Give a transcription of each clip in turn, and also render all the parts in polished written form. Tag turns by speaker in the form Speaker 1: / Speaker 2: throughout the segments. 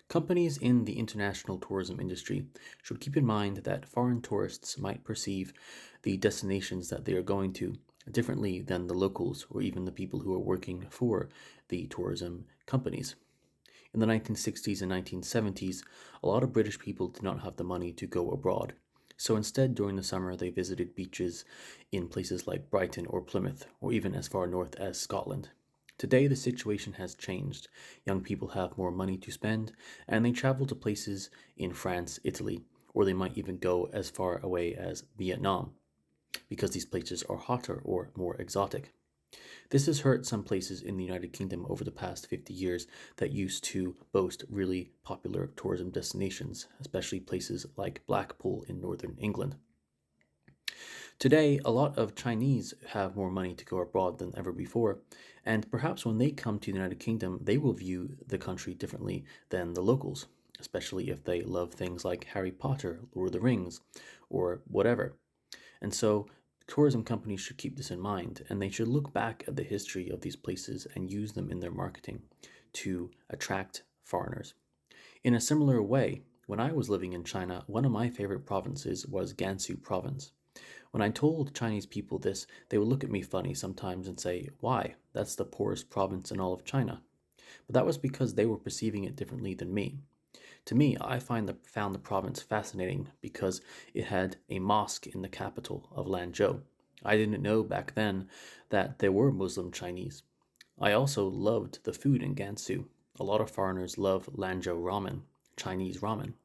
Speaker 1: Companies in the international tourism industry should keep in mind that foreign tourists might perceive the destinations that they are going to differently than the locals or even the people who are working for the tourism companies. In the 1960s and 1970s, a lot of British people did not have the money to go abroad. So instead, during the summer, they visited beaches in places like Brighton or Plymouth, or even as far north as Scotland. Today, the situation has changed. Young people have more money to spend, and they travel to places in France, Italy, or they might even go as far away as Vietnam, because these places are hotter or more exotic. This has hurt some places in the United Kingdom over the past 50 years that used to boast really popular tourism destinations, especially places like Blackpool in northern England. Today, a lot of Chinese have more money to go abroad than ever before, and perhaps when they come to the United Kingdom, they will view the country differently than the locals, especially if they love things like Harry Potter, Lord of the Rings, or whatever. And so, tourism companies should keep this in mind, and they should look back at the history of these places and use them in their marketing to attract foreigners. In a similar way, when I was living in China, one of my favorite provinces was Gansu province. When I told Chinese people this, they would look at me funny sometimes and say, "Why? That's the poorest province in all of China." But that was because they were perceiving it differently than me. To me, found the province fascinating because it had a mosque in the capital of Lanzhou. I didn't know back then that there were Muslim Chinese. I also loved the food in Gansu. A lot of foreigners love Lanzhou ramen, Chinese ramen.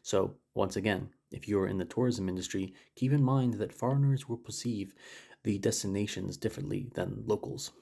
Speaker 1: So, once again, if you're in the tourism industry, keep in mind that foreigners will perceive the destinations differently than locals.